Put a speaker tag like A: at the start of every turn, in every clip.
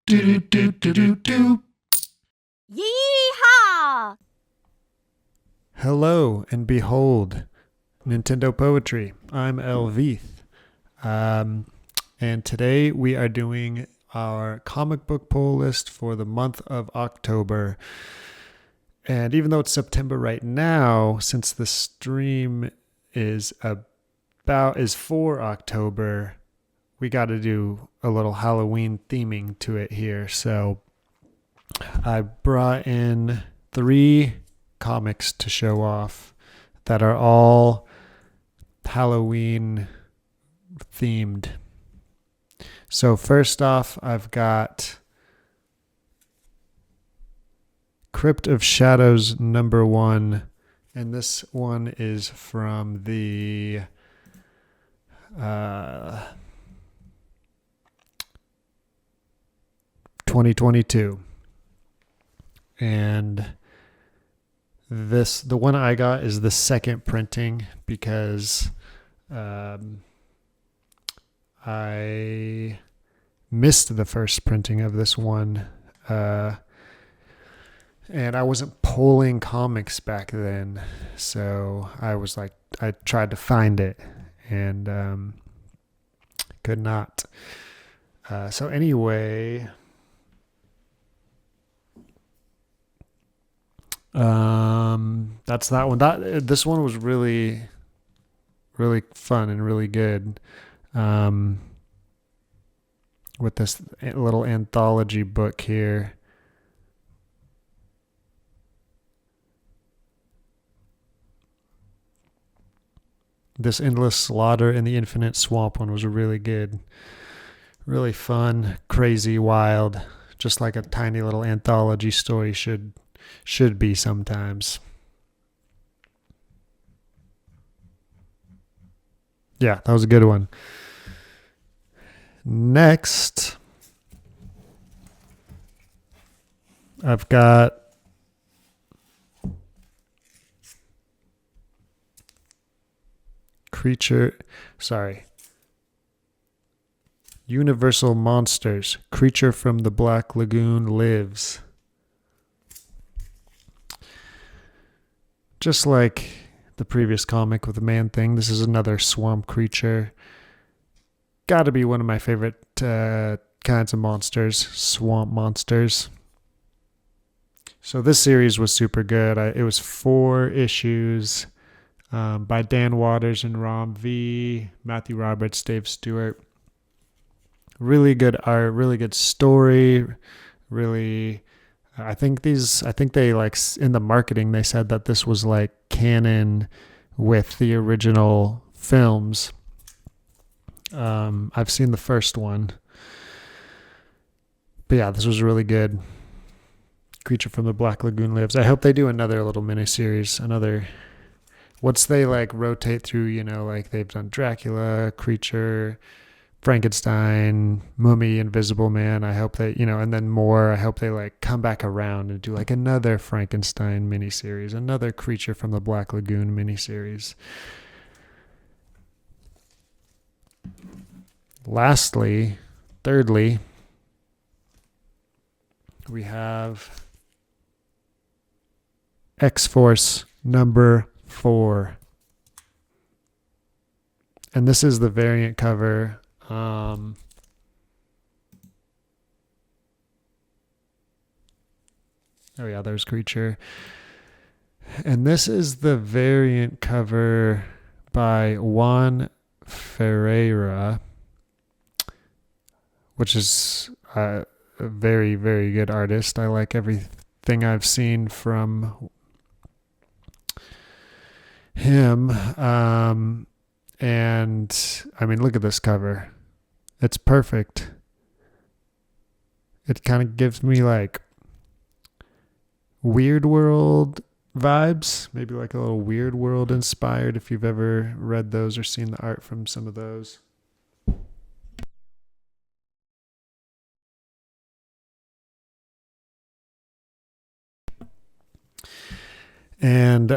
A: Do do do do do.
B: Yeehaw!
A: Hello and behold, Nintendo Poetry. I'm Elvith. And today we are doing our comic book poll list for the month of October. And even though it's September right now, since the stream is for October, we got to do a little Halloween theming to it here. So I brought in 3 comics to show off that are all Halloween themed. So first off, I've got Crypt of Shadows #1, and this one is from the 2022. And the one I got is the second printing because I missed the first printing of this one, and I wasn't pulling comics back then, so I tried to find it and could not. So anyway, that's that one. This one was really, really fun and really good. With this little anthology book here. This Endless Slaughter in the Infinite Swamp one was really good. Really fun, crazy, wild, just like a tiny little anthology story should be sometimes. Yeah, that was a good one. Next, I've got Universal Monsters, Creature from the Black Lagoon Lives. Just like the previous comic with the Man-Thing, this is another swamp creature. Got to be one of my favorite kinds of monsters, swamp monsters. So this series was super good. It was 4 issues by Dan Waters and Rom V, Matthew Roberts, Dave Stewart. Really good art, really good story. Really, I think they in the marketing they said that this was like canon with the original films. I've seen the first one, but yeah, this was really good. Creature from the Black Lagoon Lives. I hope they do another little miniseries. Once they like rotate through, like they've done Dracula, Creature, Frankenstein, Mummy, Invisible Man. I hope they, and then more. I hope they like come back around and do like another Frankenstein miniseries, another Creature from the Black Lagoon miniseries. Thirdly, we have X-Force #4. And this is the variant cover. Oh yeah, there's Creature. And this is the variant cover by Juan Ferreira, which is a very, very good artist. I like everything I've seen from him. And I mean, look at this cover. It's perfect. It kind of gives me like Weird World vibes, maybe like a little Weird World inspired, if you've ever read those or seen the art from some of those. And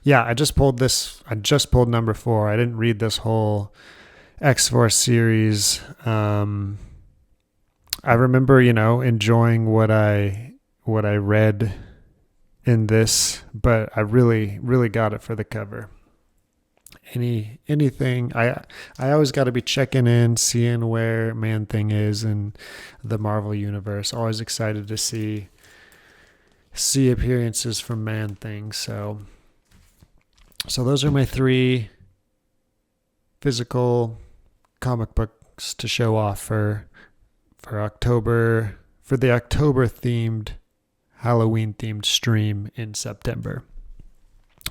A: yeah, I just pulled #4. I didn't read this whole X-Force series. I remember, enjoying what I read in this, but I really, really got it for the cover. Anything I always got to be checking in, seeing where Man Thing is in the Marvel universe. Always excited to see appearances from Man Thing. So those are my 3 physical comic books to show off for October, for the October themed, Halloween themed stream in September.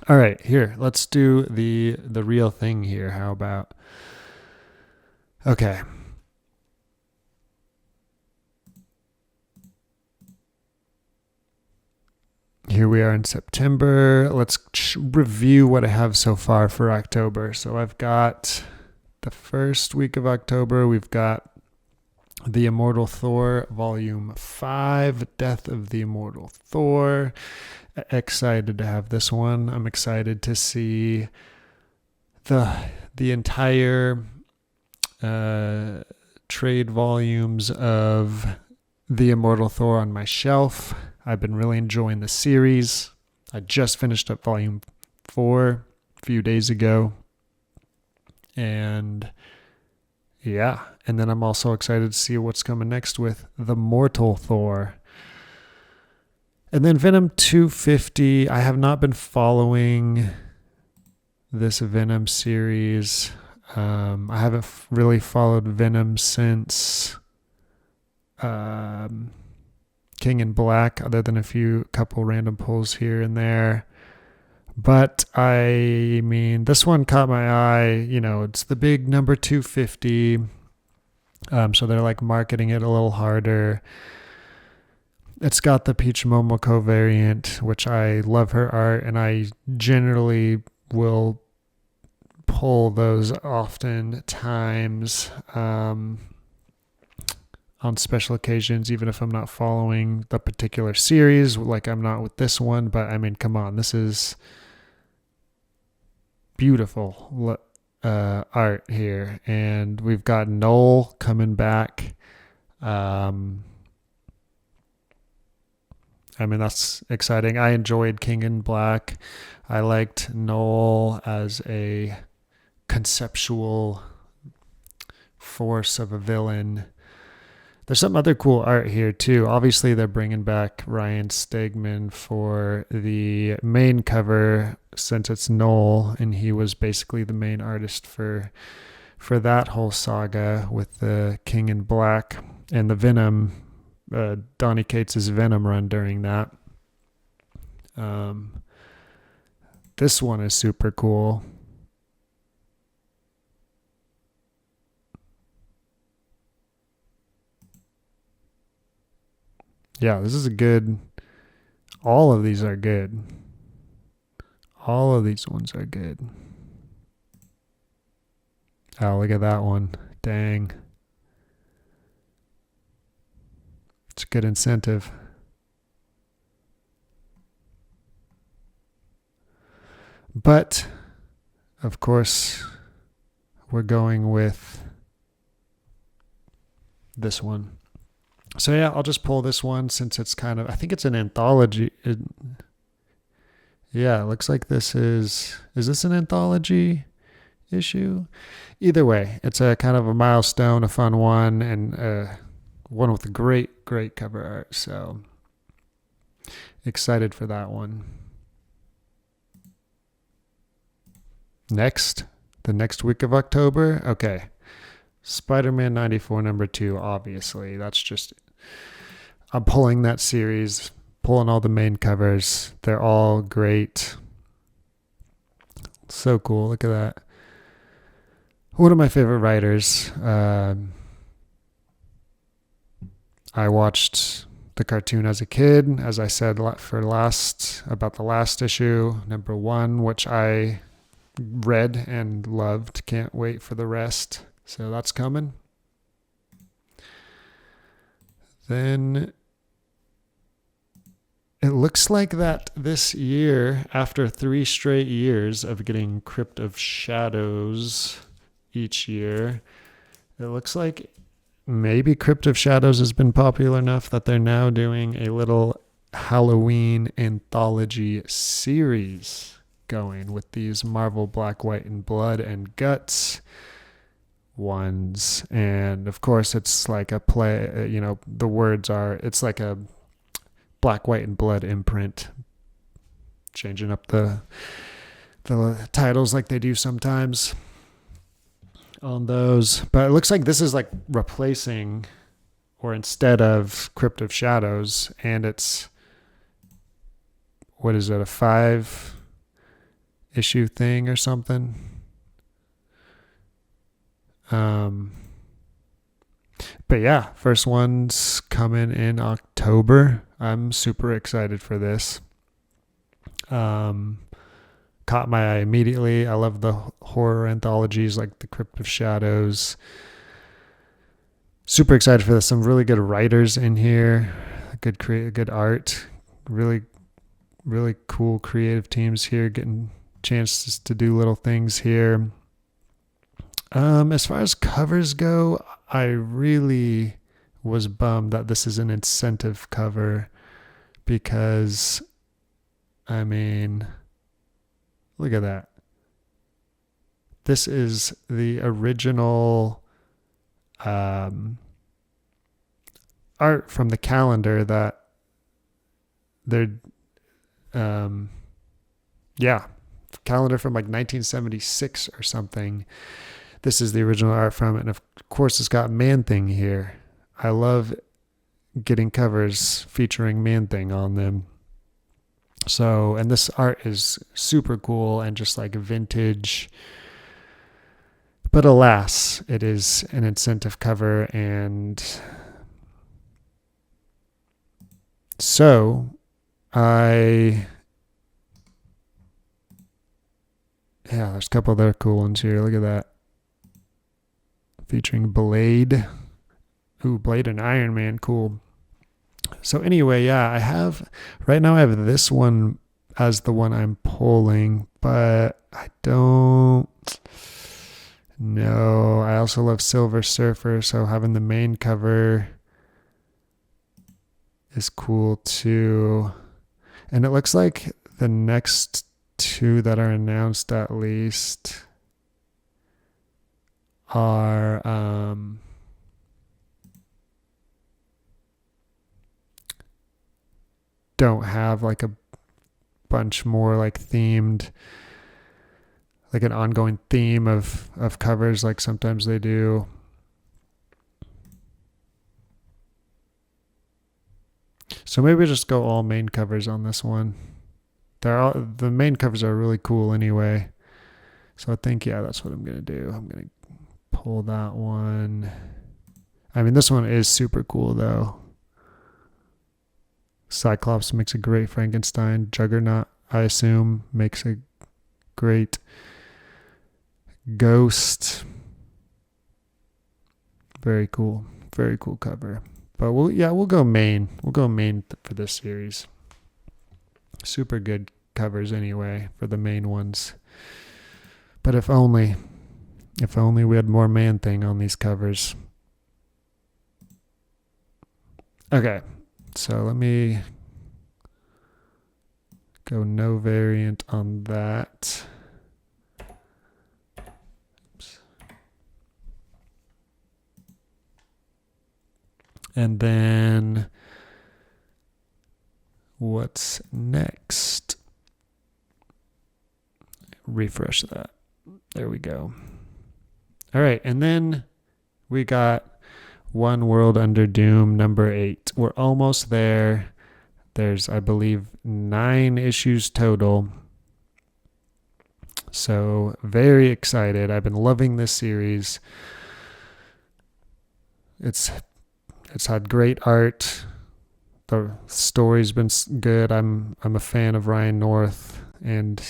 A: All right, here, let's do the real thing here. How about? Okay. Here we are in September. Let's review what I have so far for October. So I've got the first week of October, we've got The Immortal Thor, Volume 5, Death of the Immortal Thor. Excited to have this one. I'm excited to see the entire trade volumes of The Immortal Thor on my shelf. I've been really enjoying the series. I just finished up Volume 4 a few days ago. And yeah, and then I'm also excited to see what's coming next with The Mortal Thor. And then Venom 250. I have not been following this Venom series. I haven't really followed Venom since King in Black, other than a couple random pulls here and there. But I mean, this one caught my eye. It's the big number 250. So they're like marketing it a little harder. It's got the Peach Momoko variant, which I love her art, and I generally will pull those oftentimes on special occasions, even if I'm not following the particular series, like I'm not with this one. But I mean, come on, this is beautiful art here. And we've got Noel coming back. I mean, that's exciting. I enjoyed King in Black. I liked Noel as a conceptual force of a villain. There's some other cool art here too. Obviously, they're bringing back Ryan Stegman for the main cover since it's Noel, and he was basically the main artist for that whole saga with the King in Black and the Venom. Donny Cates' Venom run during that. This one is super cool. Yeah, this is a good. All of these are good. All of these ones are good. Oh, look at that one. Dang. It's a good incentive. But, of course, we're going with this one. So yeah, I'll just pull this one since it's I think it's an anthology. Yeah, it looks like is this an anthology issue? Either way, it's a kind of a milestone, a fun one, and one with a great cover art. So excited for that one. The next week of October. Okay. Spider-Man 94 number 2, obviously. I'm pulling that series, pulling all the main covers. They're all great. So cool. Look at that. One of my favorite writers. I watched the cartoon as a kid, as I said about the last issue, number 1, which I read and loved. Can't wait for the rest. So that's coming. Then it looks like that this year, after 3 straight years of getting Crypt of Shadows each year, it looks like maybe Crypt of Shadows has been popular enough that they're now doing a little Halloween anthology series going with these Marvel Black, White, and Blood and Guts ones. And of course, it's like a play, the words are, it's like a Black, White, and Blood imprint, changing up the titles like they do sometimes on those. But it looks like this is like replacing or instead of Crypt of Shadows, and it's, what is it, a 5-issue thing or something? But yeah, first one's coming in October. I'm super excited for this. Caught my eye immediately. I love the horror anthologies like the Crypt of Shadows. Super excited for this. Some really good writers in here. Good art. Really, really cool creative teams here, getting chances to do little things here. As far as covers go, I really was bummed that this is an incentive cover because, I mean, look at that. This is the original art from the calendar that they're, calendar from like 1976 or something. This is the original art from it. And of course, it's got Man-Thing here. I love getting covers featuring Man-Thing on them. So, and this art is super cool and just like vintage. But alas, it is an incentive cover. And so there's a couple other cool ones here. Look at that. Featuring Blade. Ooh, Blade and Iron Man. Cool. So anyway, yeah, right now I have this one as the one I'm pulling, but I don't know. I also love Silver Surfer, so having the main cover is cool too. And it looks like the next two that are announced at least are don't have like a bunch more like themed, like an ongoing theme of covers like sometimes they do. So maybe just go all main covers on this one. The main covers are really cool anyway. So I think, yeah, that's what I'm going to do. I'm going to pull that one. I mean, this one is super cool though. Cyclops makes a great Frankenstein. Juggernaut, I assume, makes a great Ghost. Very cool. Very cool cover. But we'll go main. We'll go main for this series. Super good covers anyway for the main ones. But if only we had more Man-Thing on these covers. Okay, so let me go no variant on that. Oops. And then what's next? Refresh that. There we go. All right, and then we got One World Under Doom, number 8. We're almost there. There's, I believe, 9 issues total. So very excited. I've been loving this series. It's had great art. The story's been good. I'm a fan of Ryan North and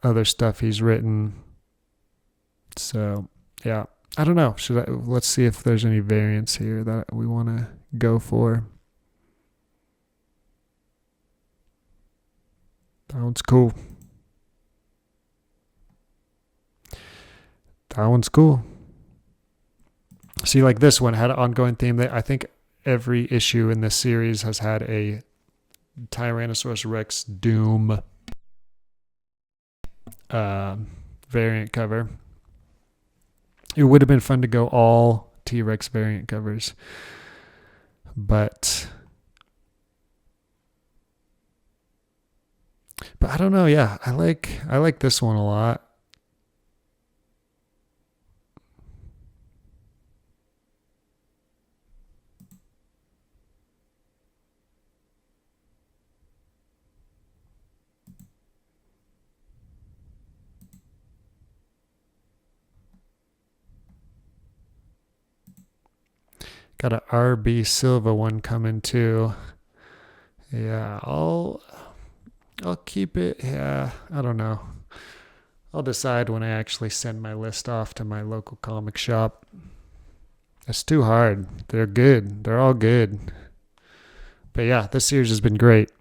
A: other stuff he's written. So, yeah. I don't know. Let's see if there's any variants here that we want to go for. That one's cool. That one's cool. See, like this one had an ongoing theme that I think every issue in this series has had a Tyrannosaurus Rex Doom variant cover. It would have been fun to go all T-Rex variant covers, but I don't know. Yeah, I like this one a lot. Got a RB Silva one coming too. Yeah, I'll keep it. Yeah, I don't know. I'll decide when I actually send my list off to my local comic shop. It's too hard. They're good. They're all good. But yeah, this series has been great.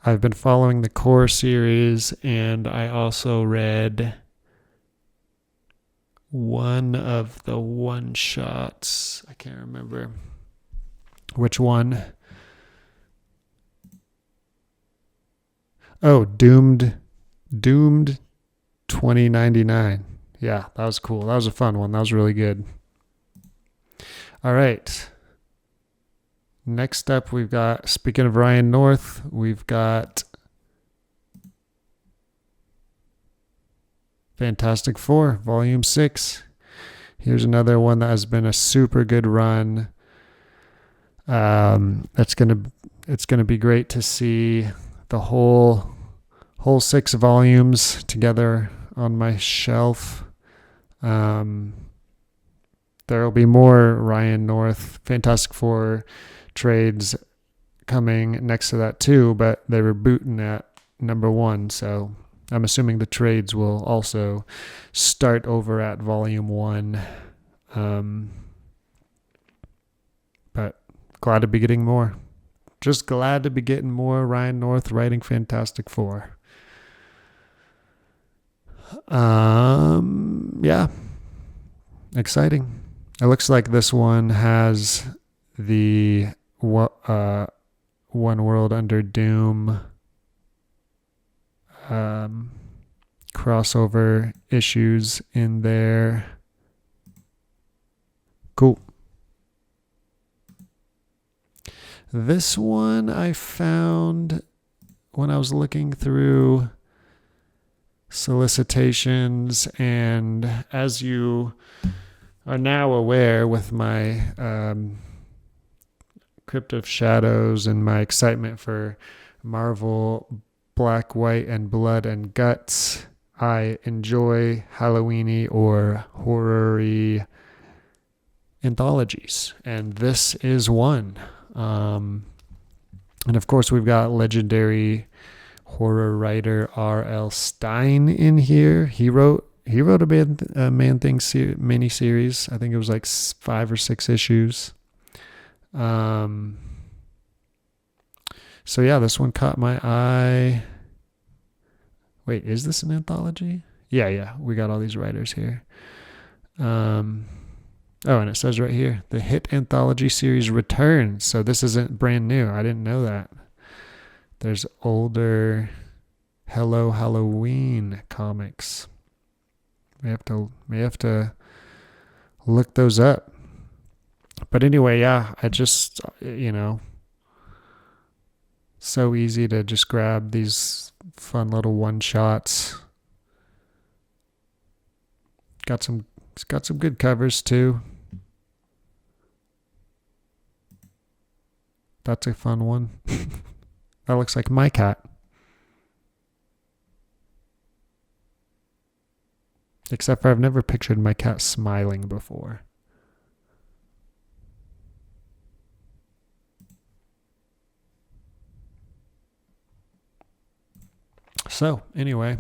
A: I've been following the core series, and I also read one of the one shots. I can't remember which one. Oh, Doomed 2099. Yeah, that was cool. That was a fun one. That was really good. All right. Next up, we've got, speaking of Ryan North, we've got Fantastic Four, Volume 6. Here's another one that has been a super good run. It's gonna be great to see the whole 6 volumes together on my shelf. There will be more Ryan North Fantastic Four trades coming next to that too, but they were booting at number 1, so I'm assuming the trades will also start over at volume 1. But glad to be getting more. Just glad to be getting more Ryan North writing Fantastic Four. Yeah. Exciting. It looks like this one has the One World Under Doom crossover issues in there. Cool. This one I found when I was looking through solicitations, and as you are now aware with my Crypt of Shadows and my excitement for Marvel Black, White, and Blood and Guts, I enjoy Halloweeny or horror-y anthologies, and this is one. And of course, we've got legendary horror writer R.L. Stine in here. He wrote a Man Thing mini series. I think it was like 5 or 6 issues. So yeah, this one caught my eye. Wait, is this an anthology? Yeah. We got all these writers here. Oh, and it says right here, the hit anthology series returns. So this isn't brand new. I didn't know that. There's older Hello Halloween comics. We have to look those up. But anyway, yeah, I just, so easy to just grab these fun little one-shots. It's got some good covers too. That's a fun one. That looks like my cat. Except for I've never pictured my cat smiling before. So, anyway.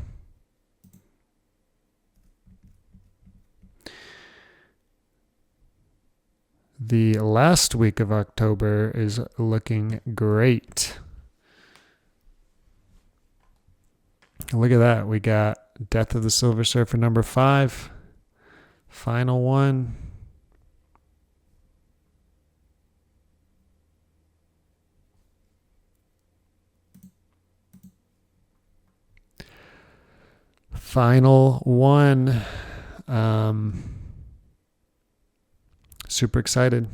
A: The last week of October is looking great. Look at that. We got Death of the Silver Surfer number 5. Final one. Final one. Super excited.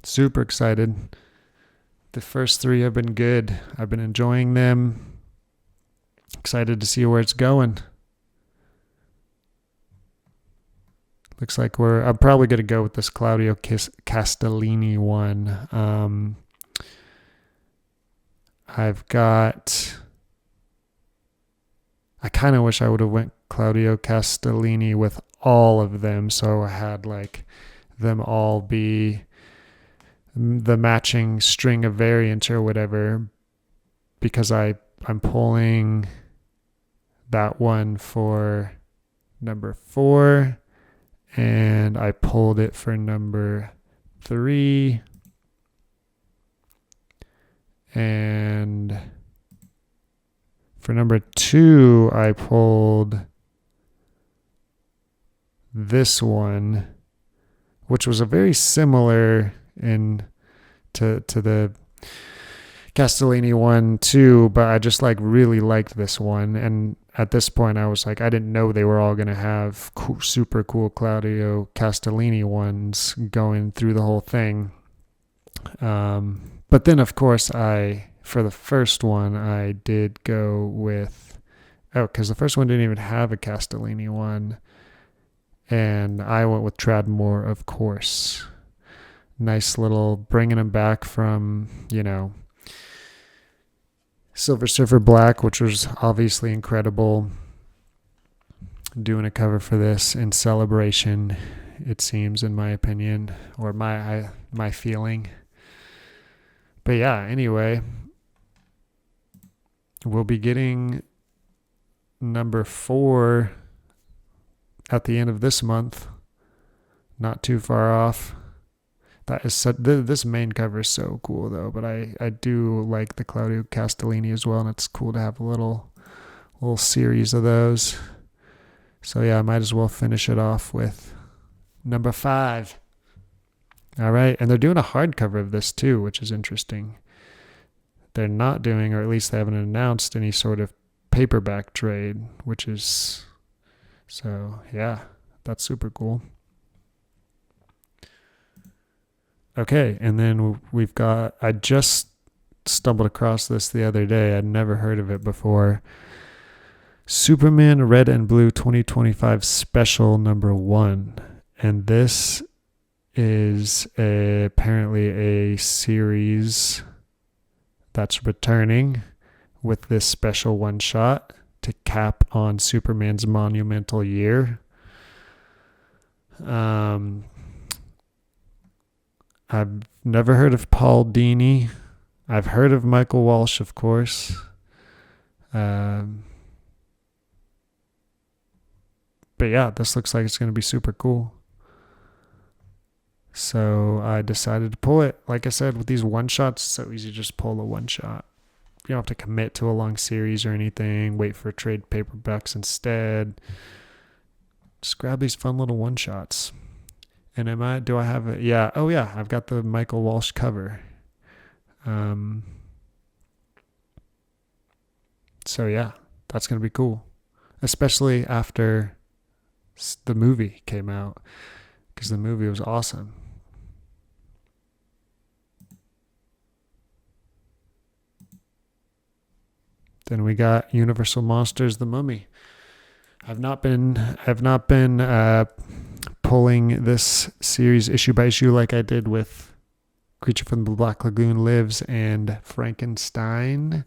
A: Super excited. The first three have been good. I've been enjoying them. Excited to see where it's going. Looks like I'm probably going to go with this Claudio Castellini one. I kind of wish I would have went Claudio Castellini with all of them, so I had like them all be the matching string of variants or whatever, because I'm pulling that one for number 4, and I pulled it for number 3, and for number 2 I pulled this one, which was a very similar to the Castellini one too, but I just really liked this one. And at this point I was like, I didn't know they were all going to have super cool Claudio Castellini ones going through the whole thing. But then of course for the first one I did go with, because the first one didn't even have a Castellini one, and I went with Tradmore, of course. Nice little bringing him back from, Silver Surfer Black, which was obviously incredible. Doing a cover for this in celebration, it seems, in my opinion, or my feeling. But yeah, anyway, we'll be getting number 4 at the end of this month. Not too far off. That is this main cover is so cool though, but I do like the Claudio Castellini as well, and it's cool to have a little series of those. So yeah, I might as well finish it off with number 5. All right, and they're doing a hardcover of this too, which is interesting. They're not doing, or at least they haven't announced, any sort of paperback trade, which is, so yeah, that's super cool. Okay, and then we've got, I just stumbled across this the other day. I'd never heard of it before. Superman Red and Blue 2025 Special number 1. And this is apparently a series that's returning with this special one-shot to cap on Superman's monumental year. I've never heard of Paul Dini. I've heard of Michael Walsh, of course. But yeah, this looks like it's going to be super cool. So I decided to pull it. Like I said, with these one-shots, it's so easy to just pull a one-shot. You don't have to commit to a long series or anything. Wait for trade paperbacks instead. Just grab these fun little one-shots. And do I have it? Yeah. Oh yeah, I've got the Michael Walsh cover. So yeah, that's going to be cool. Especially after the movie came out, because the movie was awesome. Then we got Universal Monsters: The Mummy. I've not been pulling this series issue by issue like I did with Creature from the Black Lagoon Lives and Frankenstein,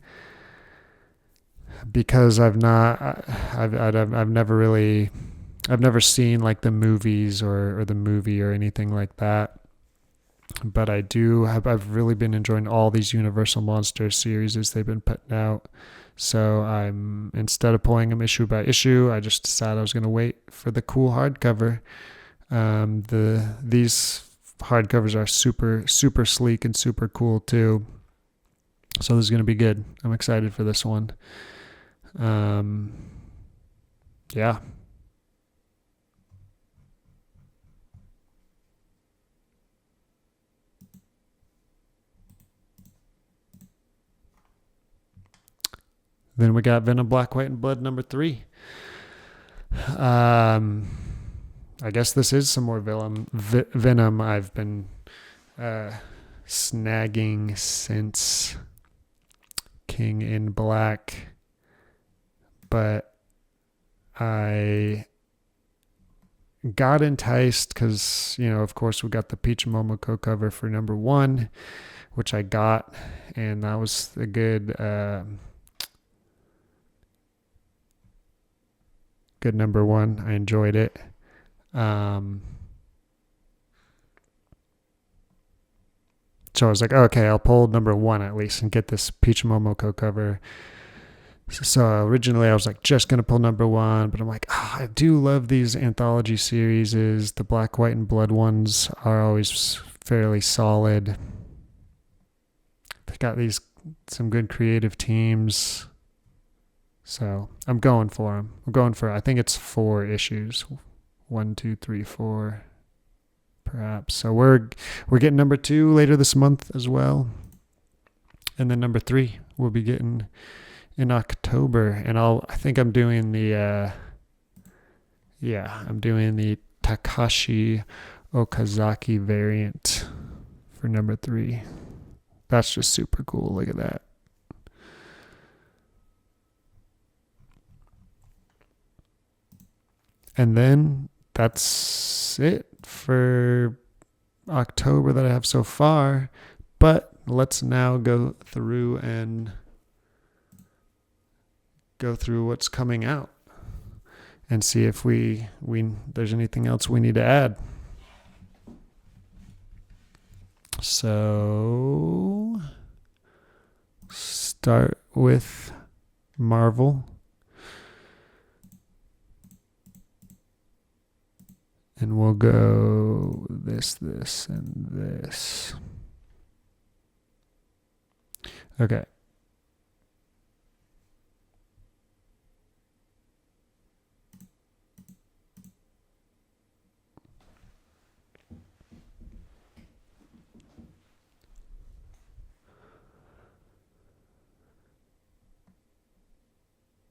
A: because I've never seen like the movies or the movie or anything like that. But I've really been enjoying all these Universal Monsters series as they've been putting out. So instead of pulling them issue by issue, I just decided I was going to wait for the cool hardcover. These hardcovers are super, super sleek and super cool too. So this is going to be good. I'm excited for this one. Yeah. Then we got Venom Black, White, and Blood number 3. I guess this is some more Venom I've been snagging since King in Black, but I got enticed because, of course, we got the Peach Momoko cover for number 1, which I got, and that was a good number 1. I enjoyed it. So I was like, okay, I'll pull number 1 at least and get this Peach Momoko cover. So originally I was like just going to pull number 1, but I'm like, I do love these anthology series. The Black, White, and Blood ones are always fairly solid. They got some good creative teams. So I'm going for them. I think it's 4 issues. 1, 2, 3, 4. Perhaps. So we're getting number 2 later this month as well. And then number 3 we'll be getting in October. And I think I'm doing the Takashi Okazaki variant for number 3. That's just super cool. Look at that. And then that's it for October that I have so far. But let's now go through what's coming out and see if there's anything else we need to add. So start with Marvel. And we'll go this, and this. Okay.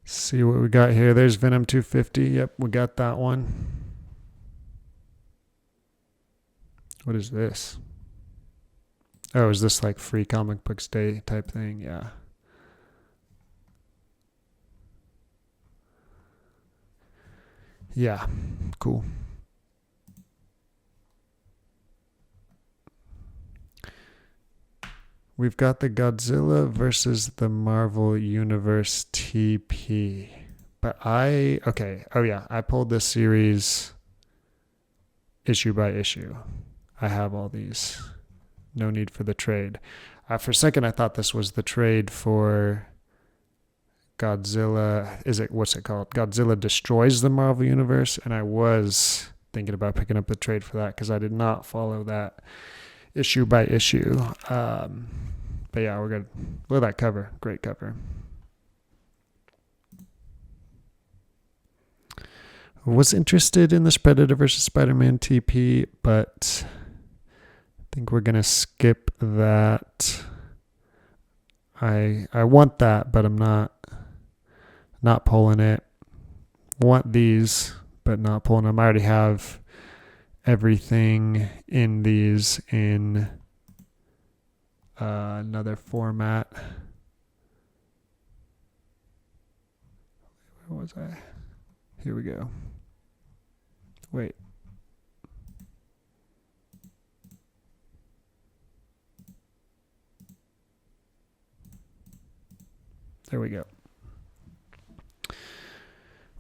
A: See what we got here. There's Venom 250. Yep, we got that one. What is this? Oh, is this like free comic books day type thing? Yeah. Yeah, cool. We've got the Godzilla versus the Marvel Universe TP. But I pulled this series issue by issue. I have all these. No need for the trade. For a second, I thought this was the trade for Godzilla. What's it called? Godzilla Destroys the Marvel Universe. And I was thinking about picking up the trade for that because I did not follow that issue by issue. But yeah, we're good. Look at that cover. Great cover. Was interested in this Predator versus Spider-Man TP, but I think we're going to skip that. I want that, but I'm not pulling it. Want these, but not pulling them. I already have everything in these in another format. Where was I? Here we go. Wait. There we go.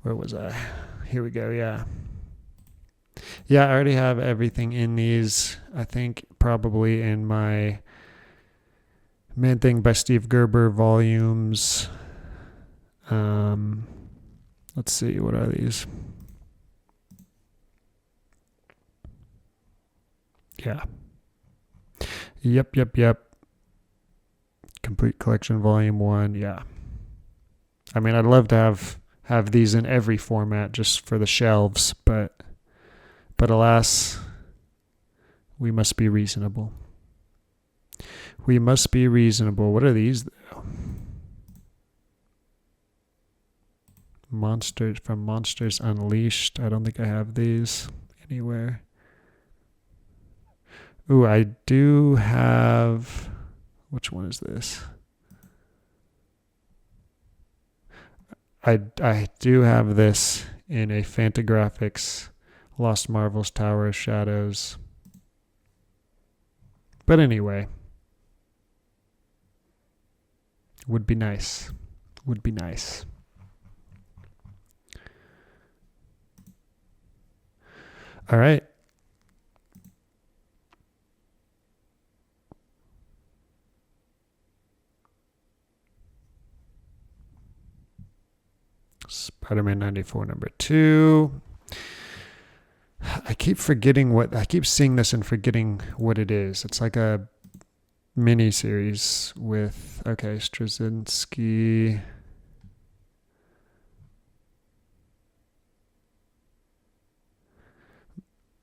A: Where was I? Here we go. Yeah. Yeah, I already have everything in these. I think probably in my Man Thing by Steve Gerber volumes. Let's see. What are these? Yeah. Yep. Complete Collection Volume 1. Yeah. I mean, I'd love to have these in every format just for the shelves, but alas, we must be reasonable. What are these, though? Monsters Unleashed. I don't think I have these anywhere. Ooh, I do have... Which one is this? I do have this in a Fantagraphics Lost Marvels Tower of Shadows. But anyway, would be nice. Would be nice. All right. Spider-Man 94 number 2. I keep seeing this and forgetting what it is. It's like a mini series with, Straczynski.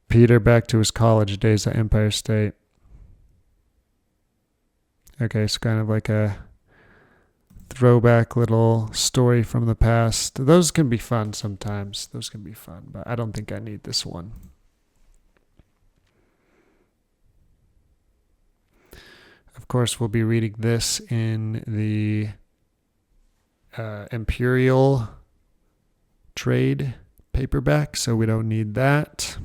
A: Peter back to his college days at Empire State. Okay, it's kind of like a throwback little story from the past. Those can be fun sometimes. But I don't think I need this one. Of course, we'll be reading this in the Imperial trade paperback, so we don't need that.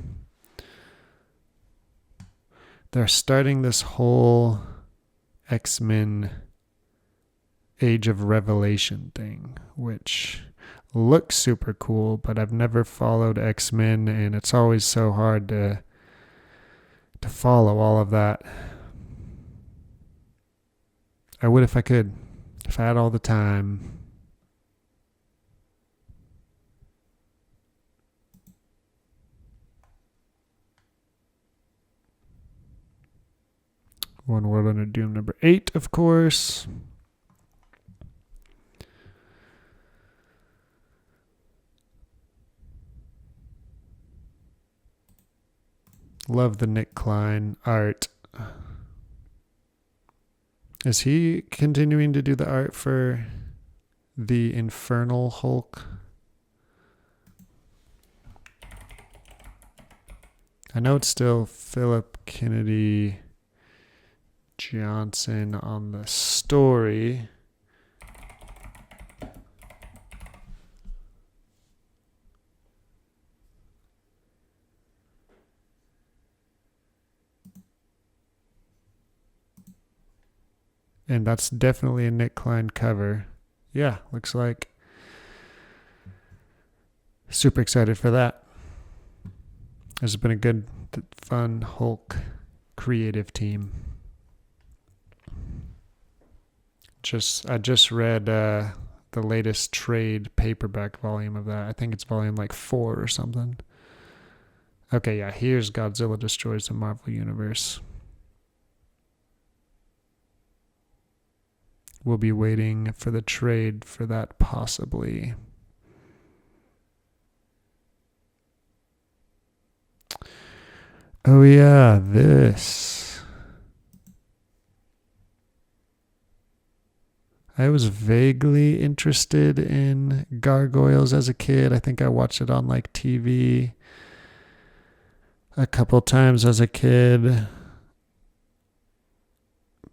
A: They're starting this whole X-Men Age of Revelation thing, which looks super cool, but I've never followed X-Men, and it's always so hard to follow all of that. I would if I could, if I had all the time. One World Under Doom number 8, of course. Love the Nick Klein art. Is he continuing to do the art for the Infernal Hulk? I know it's still Philip Kennedy Johnson on the story. And that's definitely a Nick Klein cover. Yeah, looks like. Super excited for that. This has been a good, fun Hulk creative team. I just read the latest trade paperback volume of that. I think it's volume like 4 or something. Okay, yeah, here's Godzilla Destroys the Marvel Universe. We'll be waiting for the trade for that, possibly. Oh yeah, this. I was vaguely interested in Gargoyles as a kid. I think I watched it on like TV a couple times as a kid.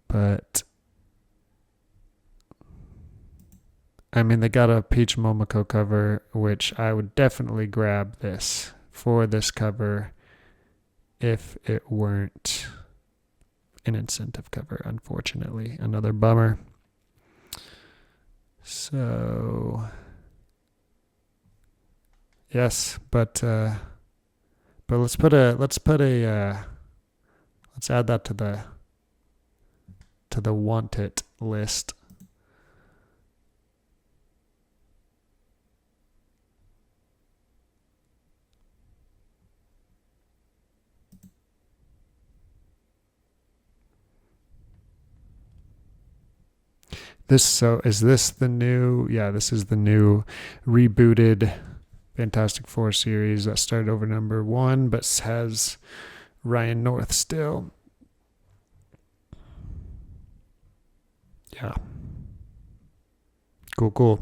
A: But I mean, they got a Peach Momoko cover, which I would definitely grab this for this cover if it weren't an incentive cover, unfortunately. Another bummer. So yes, but let's add that to the want it list. Is this the new? Yeah, this is the new rebooted Fantastic Four series that started over number 1, but has Ryan North still. Yeah. Cool.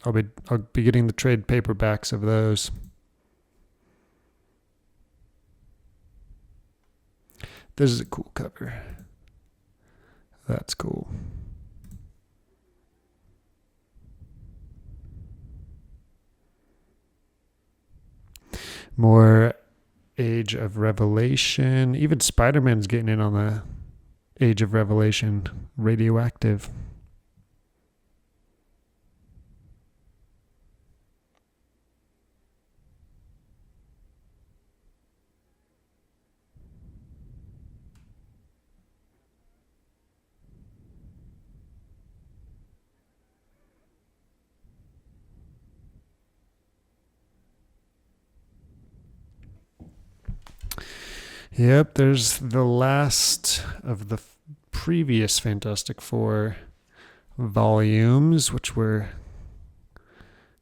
A: I'll be getting the trade paperbacks of those. This is a cool cover. That's cool. More Age of Revelation. Even Spider-Man's getting in on the Age of Revelation. Radioactive. Yep, there's the last of the previous Fantastic Four volumes, which we're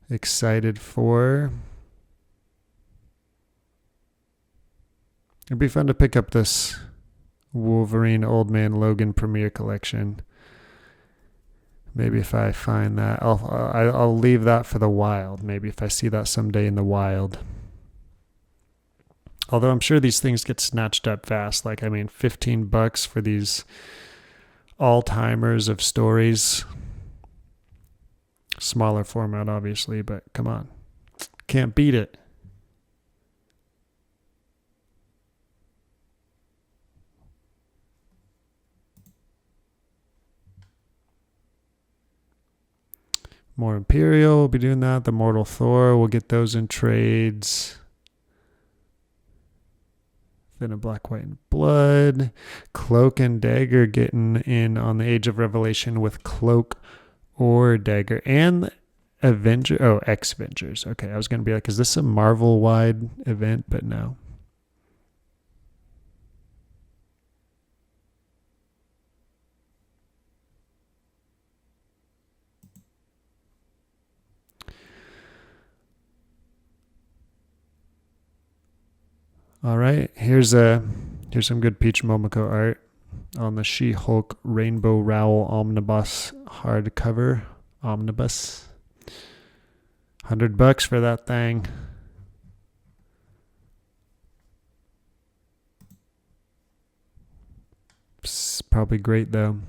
A: excited for. It'd be fun to pick up this Wolverine Old Man Logan Premiere Collection. Maybe if I find that, I'll leave that for the wild. Maybe if I see that someday in the wild. Although I'm sure these things get snatched up fast. Like, I mean, $15 for these all-timers of stories. Smaller format, obviously, but come on. Can't beat it. More Imperial, we'll be doing that. The Mortal Thor, we'll get those in trades. Then a Black, White, and Blood. Cloak and Dagger getting in on the Age of Revelation with Cloak or Dagger. And X-Vengers. Okay, I was going to be like, is this a Marvel-wide event? But no. All right, here's some good Peach Momoko art on the She-Hulk Rainbow Rowell Omnibus hardcover. Omnibus. $100 for that thing. It's probably great though.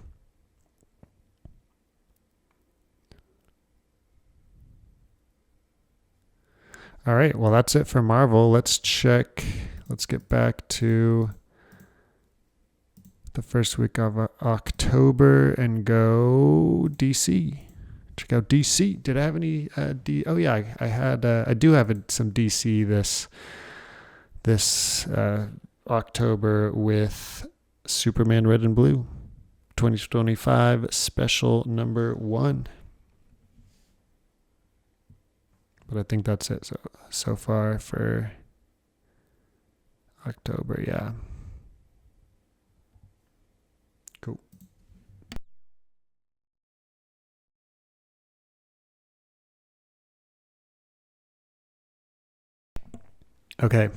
A: All right, well that's it for Marvel. Let's get back to the first week of October and go DC. Check out DC. Did I have any oh yeah, I do have some DC this October with Superman Red and Blue 2025 special number 1. But I think that's it so far for October, yeah. Cool. Okay,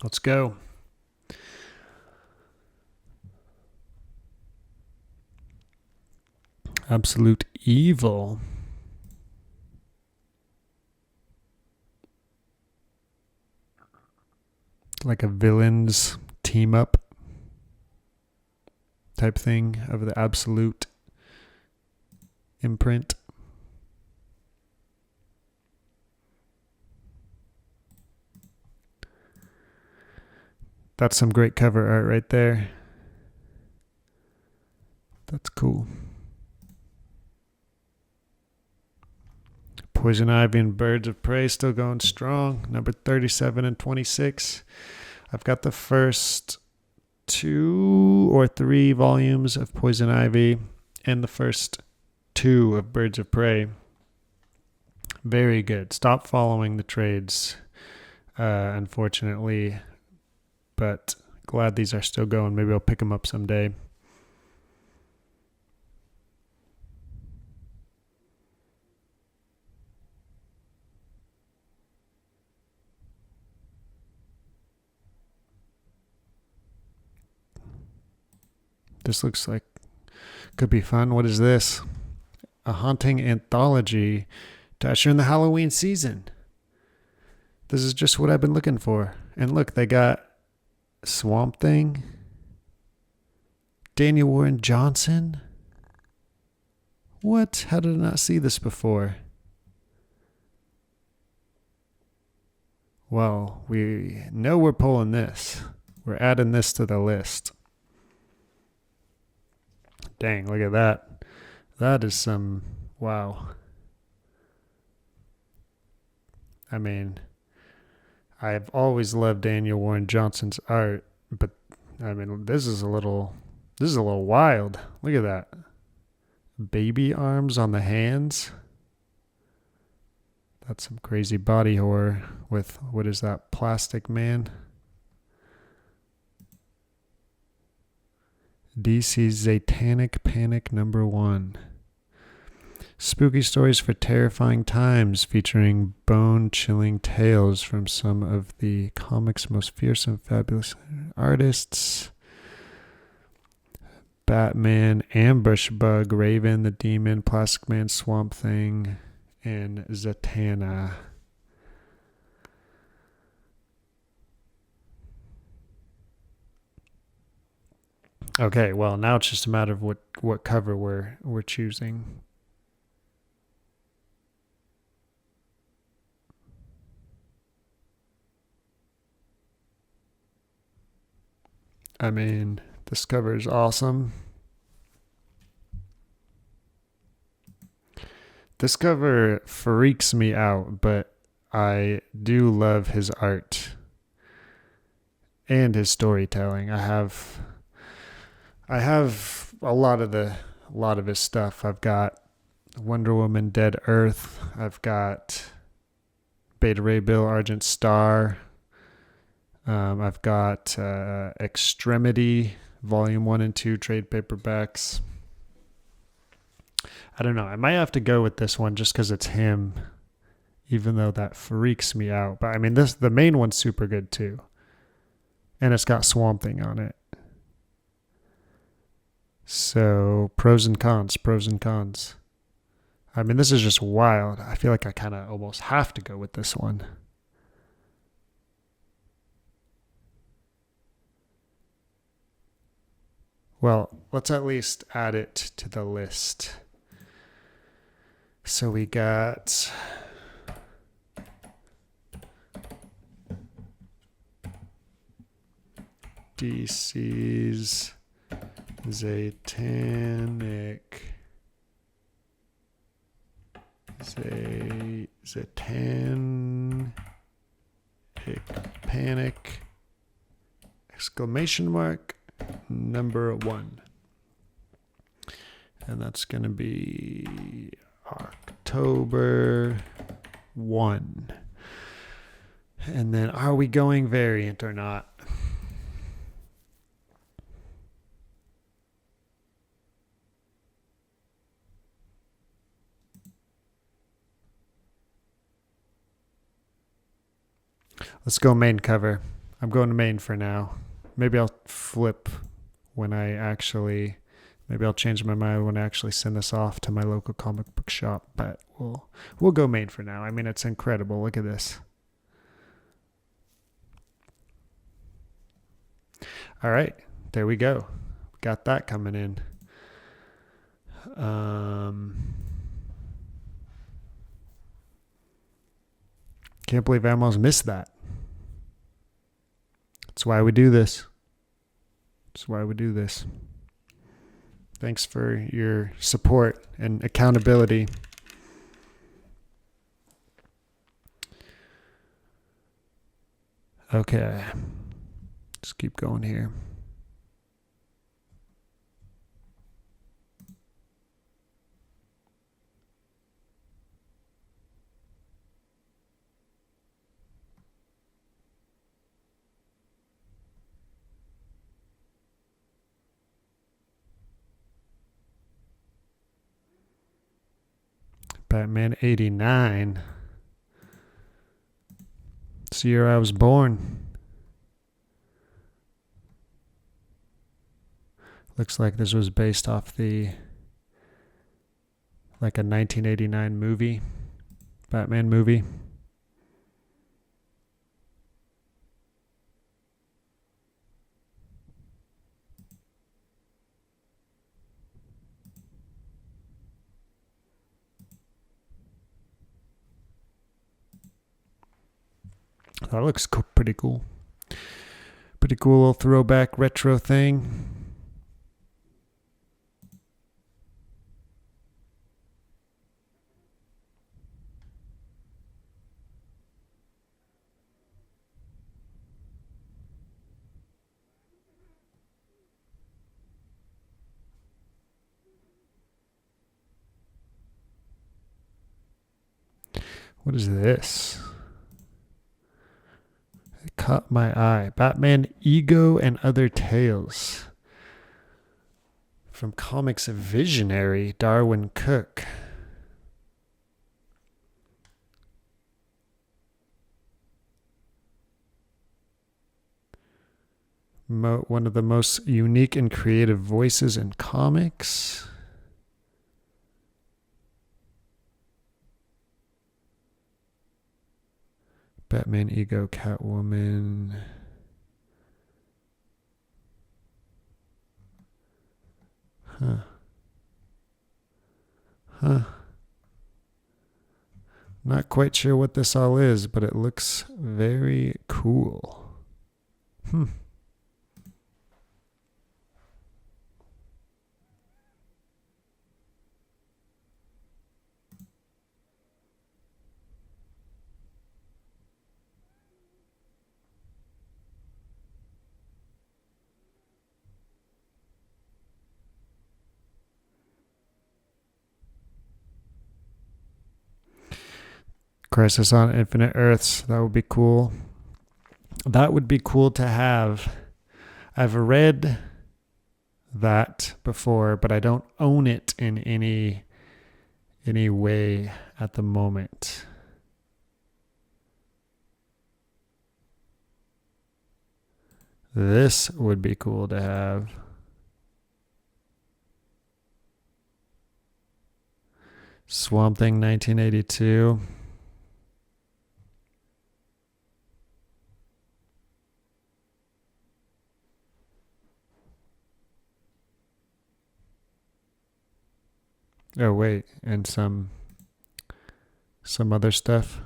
A: let's go. Absolute Evil. Like a villains team up type thing of the Absolute imprint. That's some great cover art right there. That's cool. Poison Ivy and Birds of Prey still going strong. Number 37 and 26. I've got the first 2 or 3 volumes of Poison Ivy and the first 2 of Birds of Prey. Very good. Stop following the trades, unfortunately. But glad these are still going. Maybe I'll pick them up someday. This looks like could be fun. What is this? a haunting anthology to usher in the Halloween season. This is just what I've been looking for. And look, they got Swamp Thing, Daniel Warren Johnson. What? How did I not see this before? Well, we know we're pulling this. We're adding this to the list. Dang, look at that. That is some... wow. I mean, I've always loved Daniel Warren Johnson's art, but I mean, this is a little wild. Look at that. Baby arms on the hands. That's some crazy body horror with, what is that, Plastic Man? DC's Zatannic Panic #1. Spooky stories for terrifying times, featuring bone-chilling tales from some of the comics' most fierce and fabulous artists. Batman, Ambush Bug, Raven the Demon, Plastic Man, Swamp Thing, and Zatanna. Okay, well, now it's just a matter of what cover we're choosing. I mean, this cover is awesome. This cover freaks me out, but I do love his art and his storytelling. I have a lot of his stuff. I've got Wonder Woman, Dead Earth. I've got Beta Ray Bill, Argent Star. I've got Extremity, Volume 1 and 2 trade paperbacks. I don't know. I might have to go with this one just because it's him, even though that freaks me out. But I mean, the main one's super good too. And it's got Swamp Thing on it. So pros and cons. I mean, this is just wild. I feel like I kind of almost have to go with this one. Well, let's at least add it to the list. So we got DC's Zatannic Panic !1. And that's going to be October 1. And then are we going variant or not? Let's go main cover. I'm going to main for now. Maybe I'll flip when maybe I'll change my mind when I actually send this off to my local comic book shop, but we'll go main for now. I mean, it's incredible. Look at this. All right, there we go. Got that coming in. Can't believe I almost missed that. That's why we do this. Thanks for your support and accountability. Okay. Just keep going here. Batman 89. It's the year I was born. Looks like this was based off the like a 1989 movie, Batman movie. That looks pretty cool. Pretty cool little throwback retro thing. What is this? It caught my eye. Batman Ego and Other Tales. From comics visionary Darwin Cook. One of the most unique and creative voices in comics. Batman, Ego, Catwoman. Huh. Not quite sure what this all is, but it looks very cool. Crisis on Infinite Earths. That would be cool. That would be cool to have. I've read that before, but I don't own it in any way at the moment. This would be cool to have. Swamp Thing 1982. Oh wait, and some other stuff.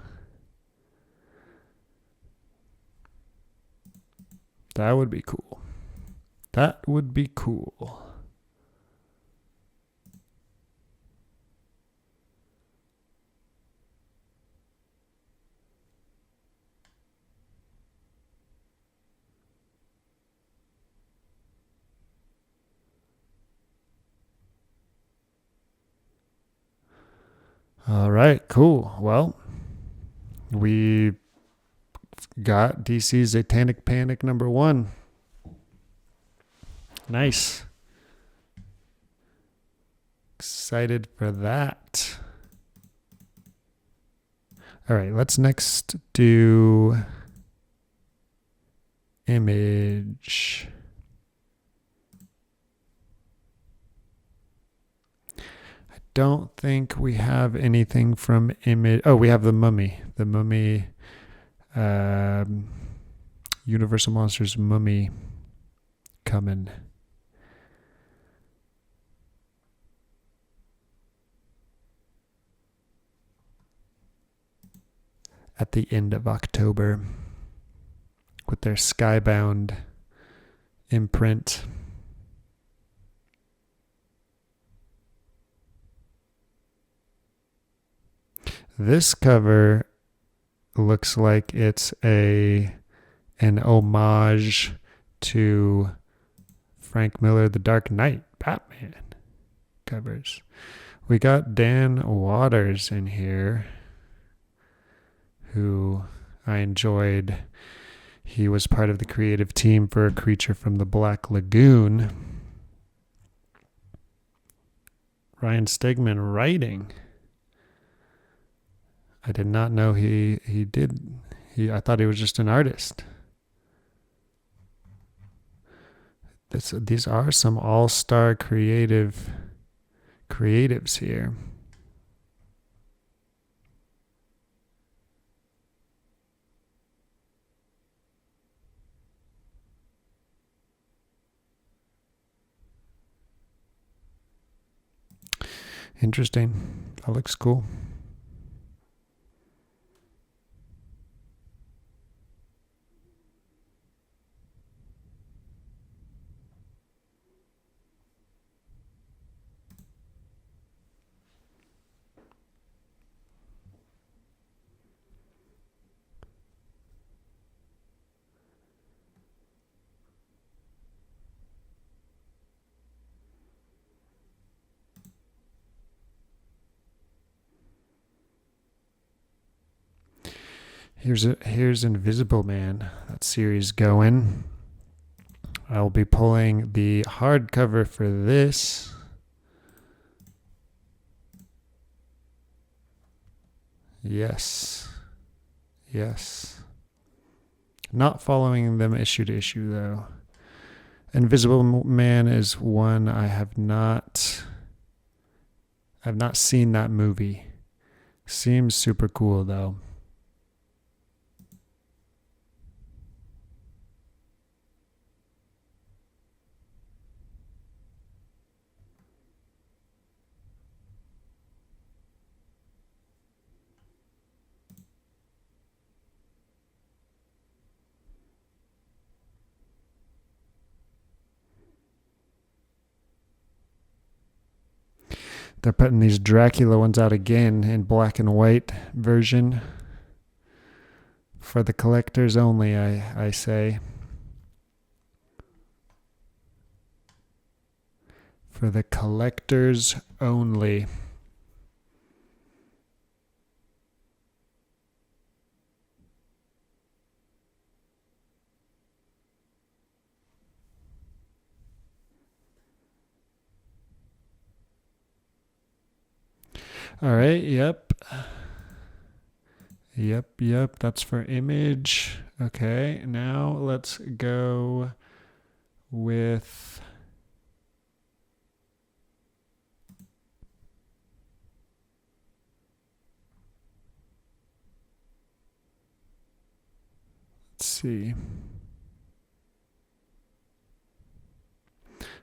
A: That would be cool. That would be cool. All right, cool. Well, we got DC's Zatannic Panic #1. Nice. Excited for that. All right, let's next do image. I don't think we have anything from image. Oh, we have the Mummy. The Mummy. Universal Monsters Mummy coming. At the end of October with their Skybound imprint. This cover looks like it's an homage to Frank Miller, The Dark Knight Batman covers. We got Dan Waters in here, who I enjoyed. He was part of the creative team for A Creature from the Black Lagoon. Ryan Stegman writing. I did not know he did. I thought he was just an artist. These are some all-star creatives here. Interesting. That looks cool. Here's Invisible Man. That series going. I'll be pulling the hardcover for this. Yes. Yes. Not following them issue to issue though. Invisible Man is one I've not seen that movie. Seems super cool though. They're putting these Dracula ones out again in black and white version. For the collectors only, I say. For the collectors only. All right, yep. Yep, that's for Image. Okay, now let's go with let's see.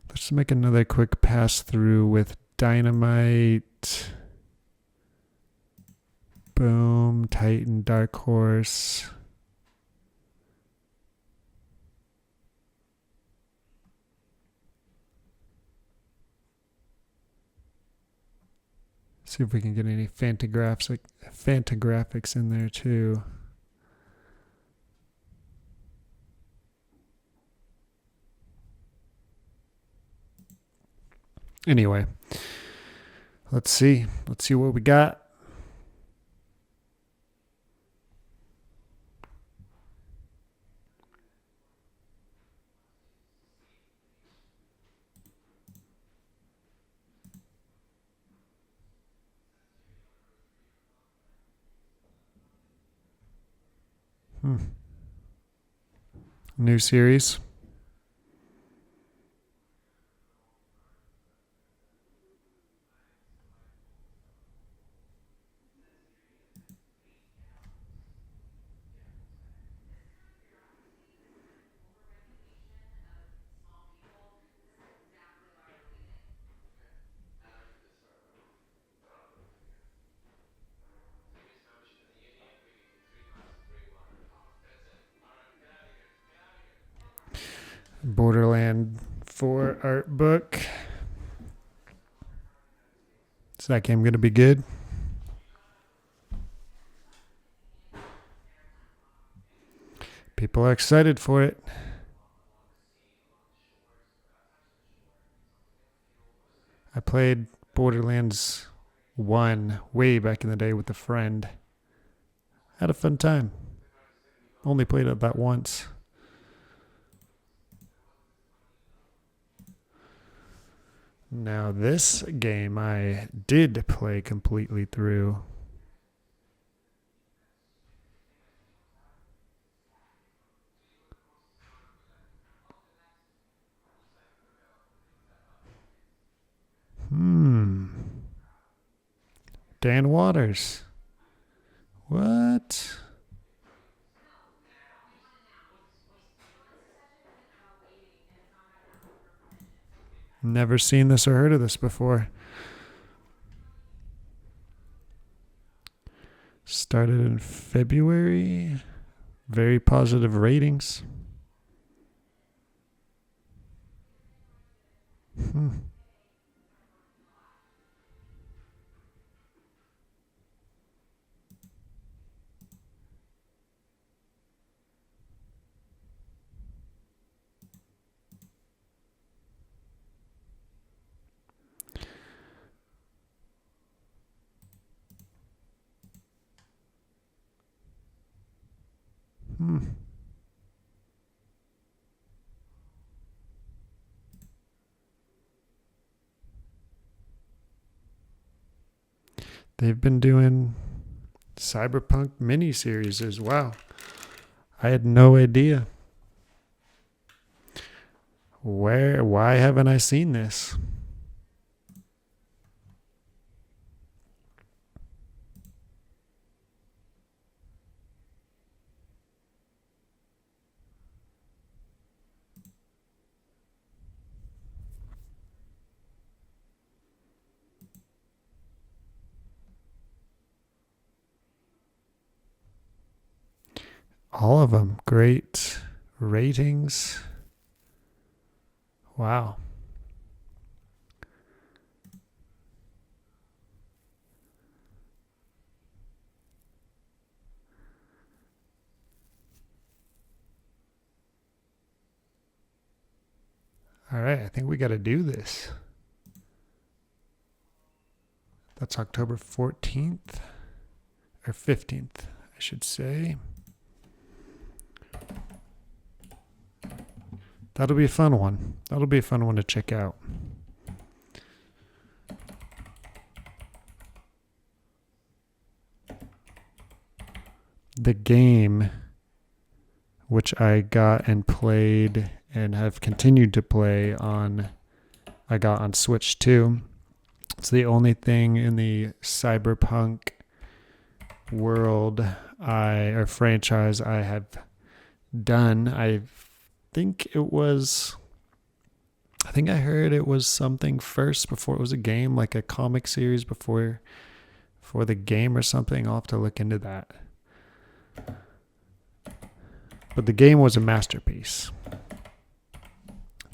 A: Let's make another quick pass through with Dynamite. Boom, Titan, Dark Horse. See if we can get any Fantagraphics in there too. Anyway, let's see. Let's see what we got. New series. Borderland 4 art book. Is that game going to be good? People are excited for it. I played Borderlands 1 way back in the day with a friend. Had a fun time. Only played it that once. Now this game I did play completely through. Dan Waters. What? Never seen this or heard of this before. started in February. Very positive ratings. They've been doing cyberpunk miniseries as well. I had no idea. Why haven't I seen this? All of them. Great ratings. Wow. All right, I think we got to do this. That's October 14th or 15th, I should say. That'll be a fun one. That'll be a fun one to check out. The game, which I got and played and have continued to play on, I got on Switch too. It's the only thing in the cyberpunk world or franchise I have done. I think I heard it was something first before it was a game, like a comic series before the game or something. I'll have to look into that. But the game was a masterpiece.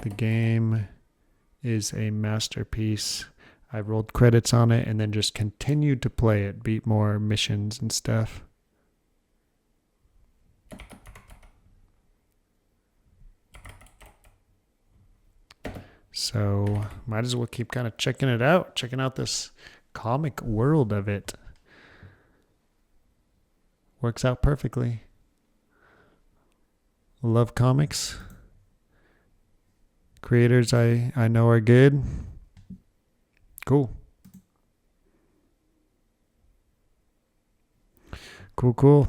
A: The game is a masterpiece. I rolled credits on it and then just continued to play it, beat more missions and stuff. So might as well keep kind of checking out this comic world of it. Works out perfectly. Love comics. Creators I know are good. Cool. Cool.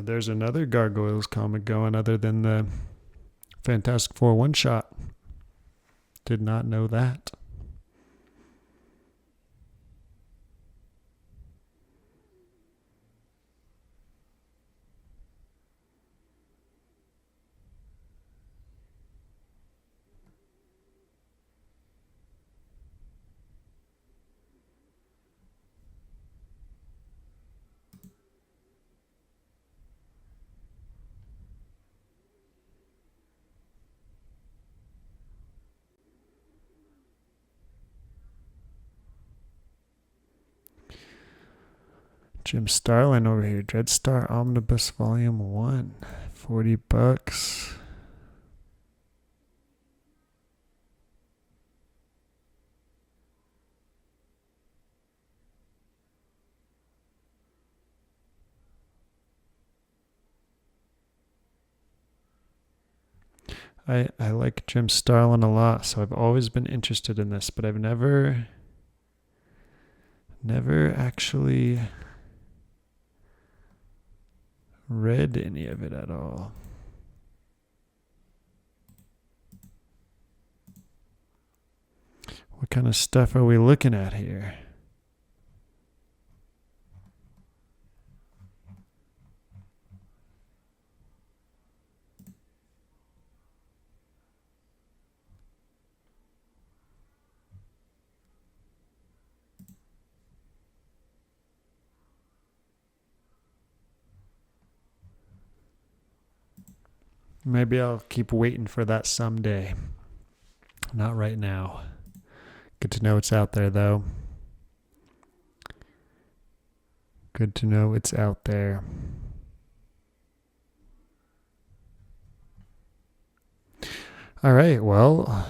A: There's another Gargoyles comic going other than the Fantastic Four one-shot. Did not know that. Jim Starlin over here. Dreadstar Omnibus Volume 1. $40. I like Jim Starlin a lot, so I've always been interested in this, but I've never actually read any of it at all. What kind of stuff are we looking at here? Maybe I'll keep waiting for that someday. Not right now. Good to know it's out there, though. Good to know it's out there. All right, well,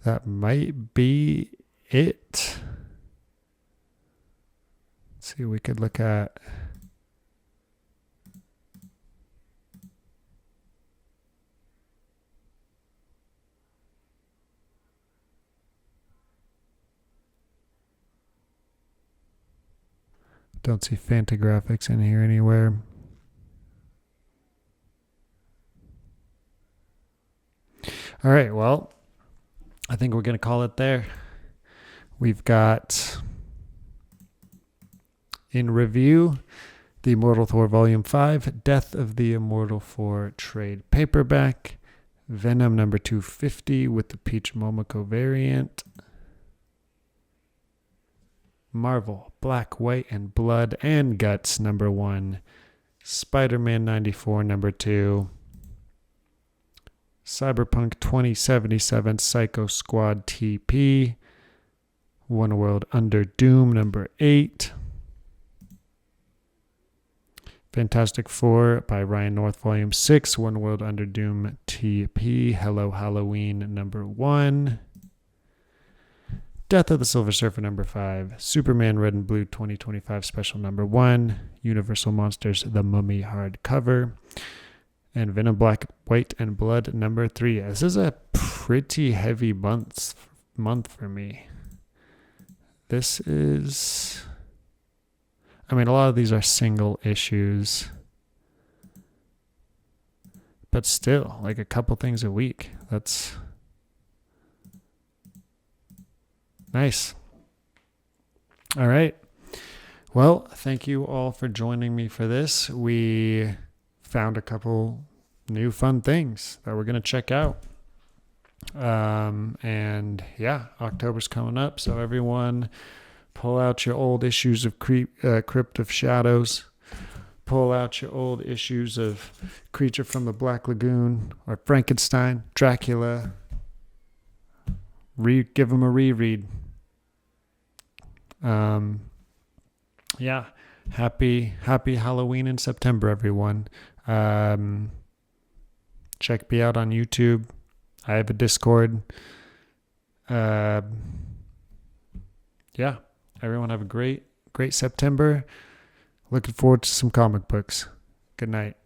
A: that might be it. Let's see, we could look at... Don't see Fantagraphics in here anywhere. All right, well, I think we're going to call it there. We've got in review The Immortal Thor Volume 5, Death of the Immortal 4 trade paperback, Venom number 250 with the Peach Momoko variant, Marvel Black, White, and Blood and Guts number 1, Spider-Man 94 number 2, Cyberpunk 2077 Psycho Squad TP, One World Under Doom number 8, Fantastic Four by Ryan North Volume 6, One World Under Doom TP, Hello Halloween number 1, Death of the Silver Surfer number 5, Superman Red and Blue 2025 Special number 1, Universal Monsters The Mummy hardcover, and Venom Black, White, and Blood number 3. This is a pretty heavy month for me. This is... I mean, a lot of these are single issues. But still, like a couple things a week. That's... nice. All right. Well, thank you all for joining me for this. We found a couple new fun things that we're going to check out. And yeah, October's coming up. So everyone pull out your old issues of Crypt of Shadows. Pull out your old issues of Creature from the Black Lagoon or Frankenstein, Dracula. Give them a reread. Yeah, happy Halloween in September, everyone. Check me out on YouTube. I have a Discord. Yeah, everyone have a great September. Looking forward to some comic books. Good night.